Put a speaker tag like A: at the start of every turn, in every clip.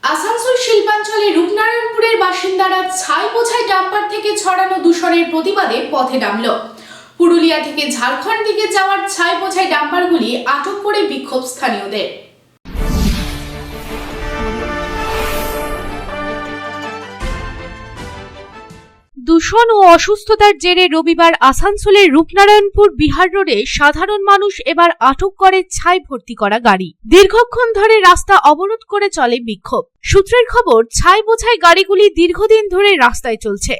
A: আসানসোল শিল্পাঞ্চলে রূপনারায়ণপুরের বাসিন্দারা ছাই বোঝাই ডাম্পার থেকে ছড়ানো দূষণের প্রতিবাদে পথে নামল। পুরুলিয়া থেকে ঝাড়খণ্ড দিকে যাওয়ার ছাই বোঝাই ডাম্পারগুলি আটক করে বিক্ষোভ স্থানীয়দের। দূষণ ও অসুস্থতার জেরে রবিবার আসানসোলের রূপনারায়ণপুর বিহার রোডে সাধারণ মানুষ এবার আটক করে ছাই ভর্তি করা গাড়ি। দীর্ঘক্ষণ ধরে রাস্তা অবরোধ করে চলে বিক্ষোভ। সূত্রের খবর, ছাই বোঝাই গাড়িগুলি দীর্ঘদিন ধরে রাস্তায় চলছে।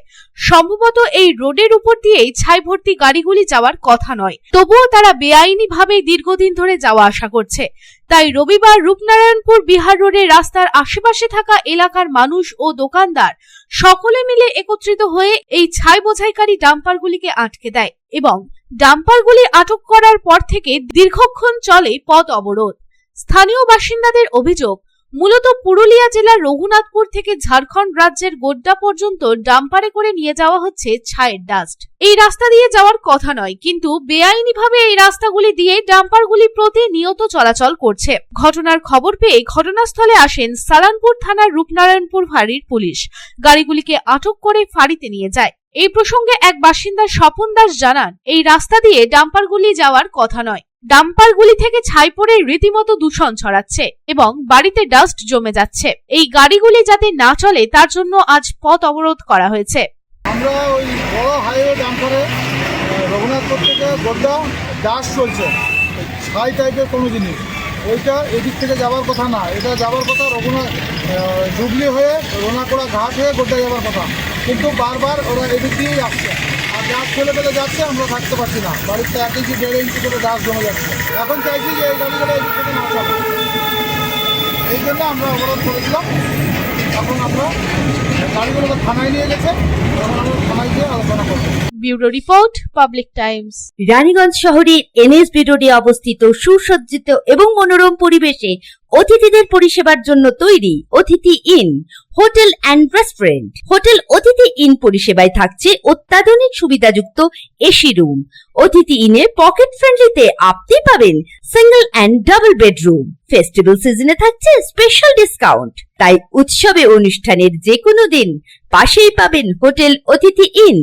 A: সম্ভবত এই রোডের উপর দিয়েই ছাই ভর্তি গাড়িগুলি যাওয়ার কথা নয়, তবুও তারা বেআইনিভাবে দীর্ঘদিন ধরে যাওয়া আসা করছে। তাই রবিবার রূপনারায়ণপুর বিহার রোডে রাস্তার আশেপাশে থাকা এলাকার মানুষ ও দোকানদার সকলে মিলে একত্রিত হয়ে এই ছাই বোঝাইকারী ডাম্পারগুলিকে আটকে দেয় এবং ডাম্পারগুলি আটক করার পর থেকে দীর্ঘক্ষণ চলে পথ অবরোধ। স্থানীয় বাসিন্দাদের অভিযোগ, মূলত পুরুলিয়া জেলার রঘুনাথপুর থেকে ঝাড়খণ্ড রাজ্যের গোড্ডা পর্যন্ত ডাম্পারে করে নিয়ে যাওয়া হচ্ছে ছাইয়ের ডাস্ট। এই রাস্তা দিয়ে যাওয়ার কথা নয়, কিন্তু বেআইনিভাবে এই রাস্তাগুলি দিয়ে ডাম্পারগুলি প্রতিনিয়ত চলাচল করছে। ঘটনার খবর পেয়ে ঘটনাস্থলে আসেন সালানপুর থানার রূপনারায়ণপুর ফাঁড়ির পুলিশ। গাড়িগুলিকে আটক করে ফাঁড়িতে নিয়ে যায়। এই প্রসঙ্গে এক বাসিন্দা স্বপন দাস জানান, এই রাস্তা দিয়ে ডাম্পারগুলি যাওয়ার কথা নয়। ডাম্পারগুলি থেকে ছাই পড়ে রীতিমতো দূষণ ছড়াচ্ছে এবং বাড়িতে ডাস্ট জমে যাচ্ছে। এই গাড়িগুলি যাতে না চলে তার জন্য আজ পথ অবরোধ করা হয়েছে।
B: আমরা ওই বড় হাইওয়ে ডাম্পারে রঘুনাথপুর থেকে গোড্ডা ডাস্ট চলছে, ছাই টাইপের কোনো জিনিস, ওইটা এদিক থেকে যাওয়ার কথা না। এটা যাওয়ার কথা জুবলি হয়ে রোনাকোড়া ঘাট হয়ে গোড্ডা যাওয়ার কথা, কিন্তু বারবার ওরা এদিক দিয়েই আসছে। আর গাছ ফেলে ফেলে যাচ্ছে, আমরা থাকতে পারছি না। বাড়িতে 1 ইঞ্চি 1.5 ইঞ্চি করে গাছ জমে যাচ্ছে। এখন চাইছি যে এই গাড়িগুলো এদিক থেকে না চলে, এই জন্য আমরা অবরোধ করেছিলাম। এখন আমরা গাড়িগুলোকে থানায় নিয়ে গেছে, এখন আমরা থানায় গিয়ে আলোচনা করবো।
A: Bureau report, public Times.
C: Raniganj শহরের এনএসবি রোডে অবস্থিত সুসজ্জিত এবং মনোরম পরিবেশে অতিথিদের পরিষেবার জন্য তৈরি অতিথি in hotel and restaurant. Hotel অতিথি ইন পরিষেবায় থাকছে অত্যাধুনিক সুবিধাযুক্ত এসি রুম। অতিথি ইনে পকেট ফ্রেন্ডলিতে আপনি পাবেন single and double bedroom. Festival সিজনে থাকছে স্পেশাল ডিসকাউন্ট। তাই উৎসবে অনুষ্ঠানের যে কোনো দিন পাশেই পাবেন হোটেল অতিথি in,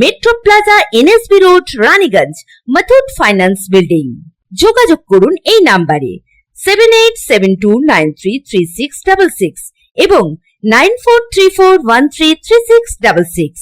C: metro plaza, NSB road, Raniganj, Muthoot finance building. যোগাযোগ করুন এই নাম্বারে 7872933666 এবং 9434133666।